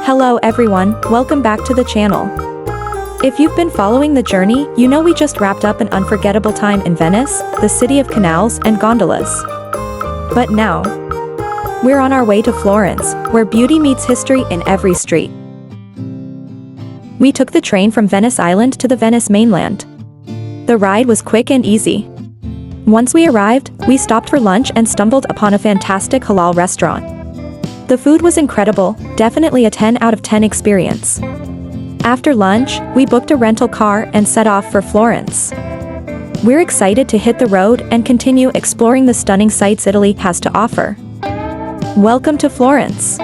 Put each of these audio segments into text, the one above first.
Hello everyone, welcome back to the channel. If you've been following the journey, you know we just wrapped up an unforgettable time in Venice, the city of canals and gondolas. But now, we're on our way to Florence, where beauty meets history in every street. We took the train from Venice Island to the Venice mainland. The ride was quick and easy. Once we arrived, we stopped for lunch and stumbled upon a fantastic halal restaurant. The food was incredible, definitely a 10 out of 10 experience. After lunch, we booked a rental car and set off for Florence. We're excited to hit the road and continue exploring the stunning sights Italy has to offer. Welcome to Florence.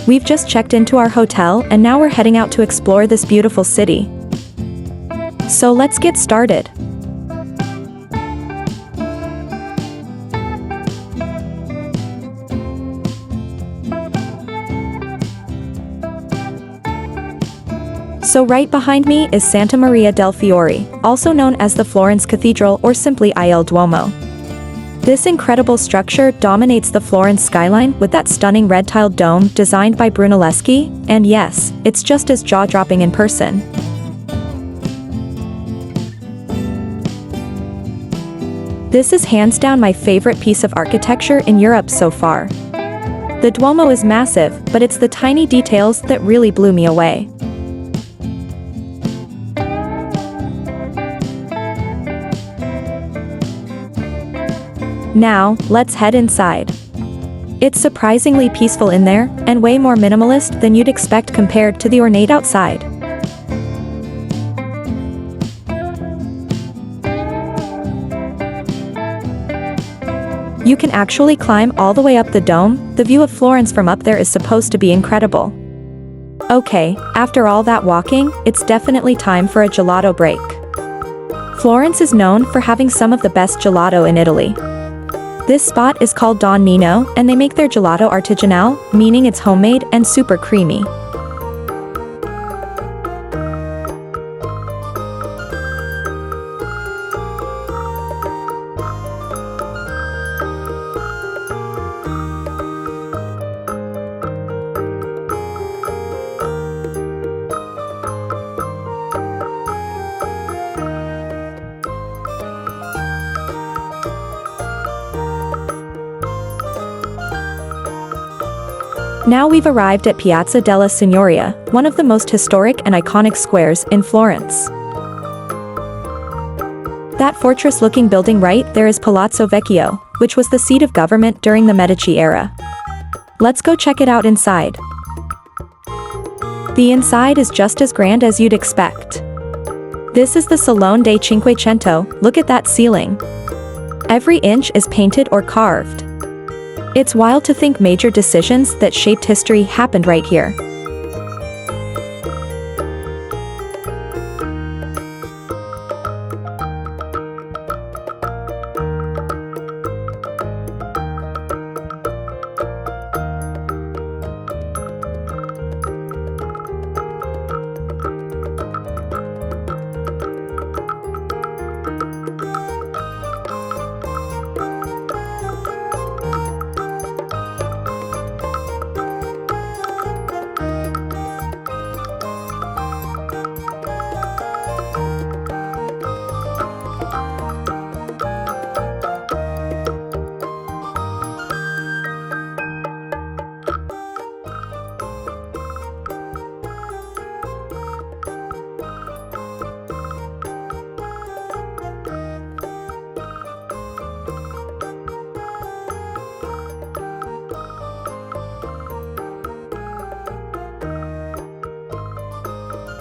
We've just checked into our hotel and now we're heading out to explore this beautiful city. So let's get started. So right behind me is Santa Maria del Fiore, also known as the Florence Cathedral or simply Il Duomo. This incredible structure dominates the Florence skyline with that stunning red-tiled dome designed by Brunelleschi, and yes, it's just as jaw-dropping in person. This is hands down my favorite piece of architecture in Europe so far. The Duomo is massive, but it's the tiny details that really blew me away. Now, let's head inside. It's surprisingly peaceful in there, and way more minimalist than you'd expect compared to the ornate outside. You can actually climb all the way up the dome. The view of Florence from up there is supposed to be incredible. Okay, after all that walking, it's definitely time for a gelato break. Florence is known for having some of the best gelato in Italy. This spot is called Don Nino, and they make their gelato artigianale, meaning it's homemade and super creamy. Now we've arrived at Piazza della Signoria, one of the most historic and iconic squares in Florence. That fortress-looking building right there is Palazzo Vecchio, which was the seat of government during the Medici era. Let's go check it out inside. The inside is just as grand as you'd expect. This is the Salone dei Cinquecento. Look at that ceiling. Every inch is painted or carved. It's wild to think major decisions that shaped history happened right here.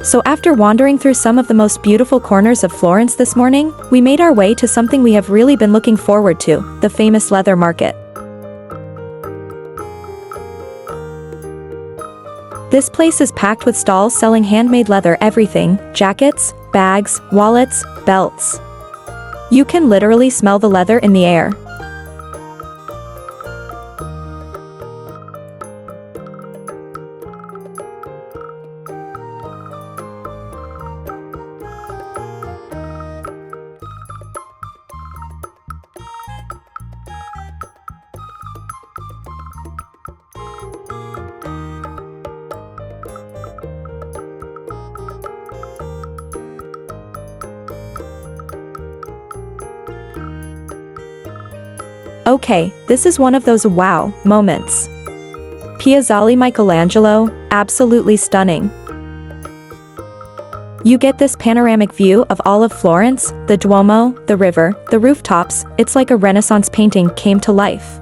So after wandering through some of the most beautiful corners of Florence this morning, we made our way to something we have really been looking forward to, the famous leather market. This place is packed with stalls selling handmade leather everything, jackets, bags, wallets, belts. You can literally smell the leather in the air. Okay, this is one of those wow moments. Piazzale Michelangelo, absolutely stunning. You get this panoramic view of all of Florence, the Duomo, the river, the rooftops. It's like a Renaissance painting came to life.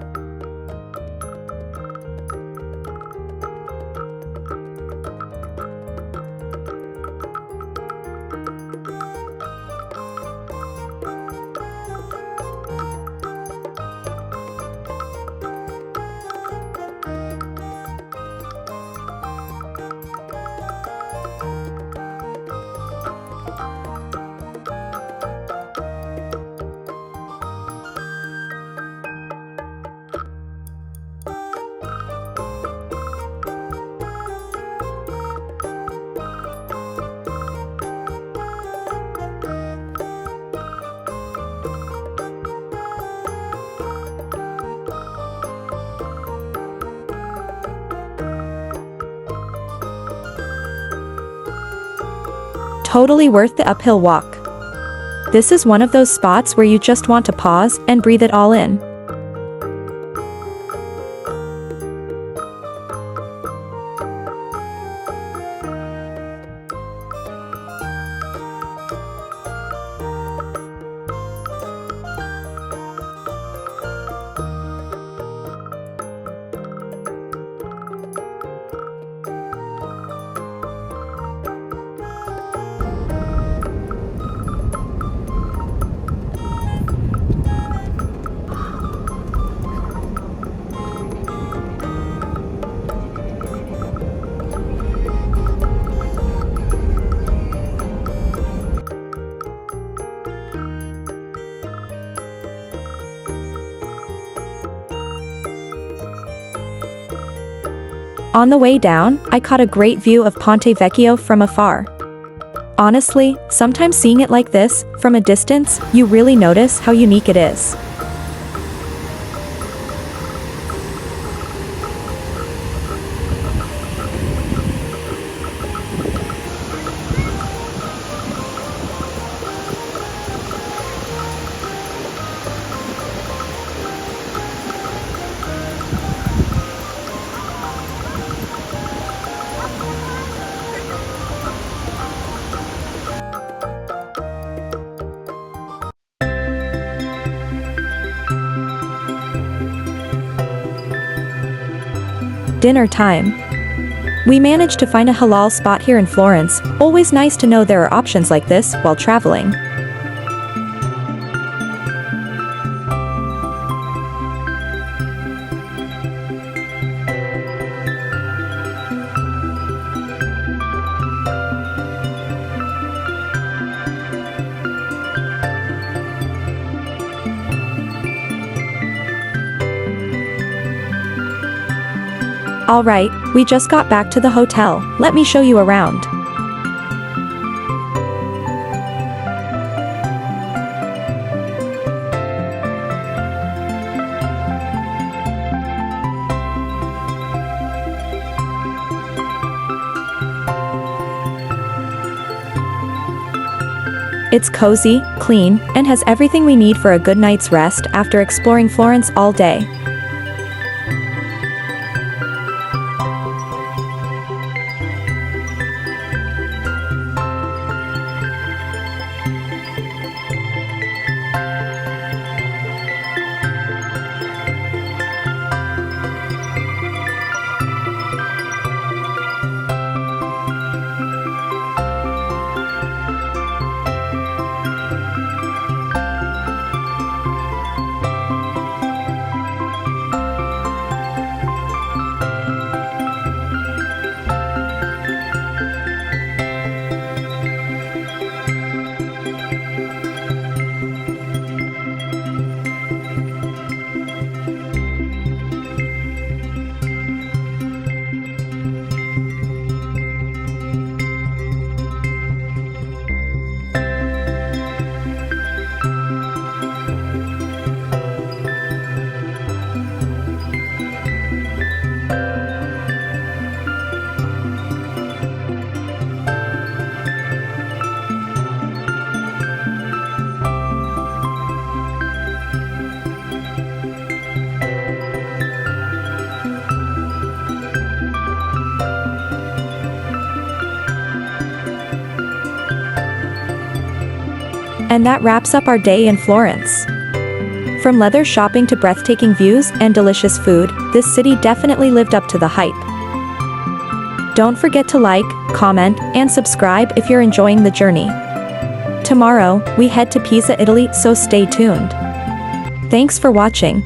Totally worth the uphill walk. This is one of those spots where you just want to pause and breathe it all in. On the way down, I caught a great view of Ponte Vecchio from afar. Honestly, sometimes seeing it like this, from a distance, you really notice how unique it is. Dinner time. We managed to find a halal spot here in Florence. Always nice to know there are options like this while traveling. Alright, we just got back to the hotel. Let me show you around. It's cozy, clean, and has everything we need for a good night's rest after exploring Florence all day. And that wraps up our day in Florence. From leather shopping to breathtaking views and delicious food, this city definitely lived up to the hype. Don't forget to like, comment, and subscribe if you're enjoying the journey. Tomorrow, we head to Pisa, Italy, so stay tuned. Thanks for watching.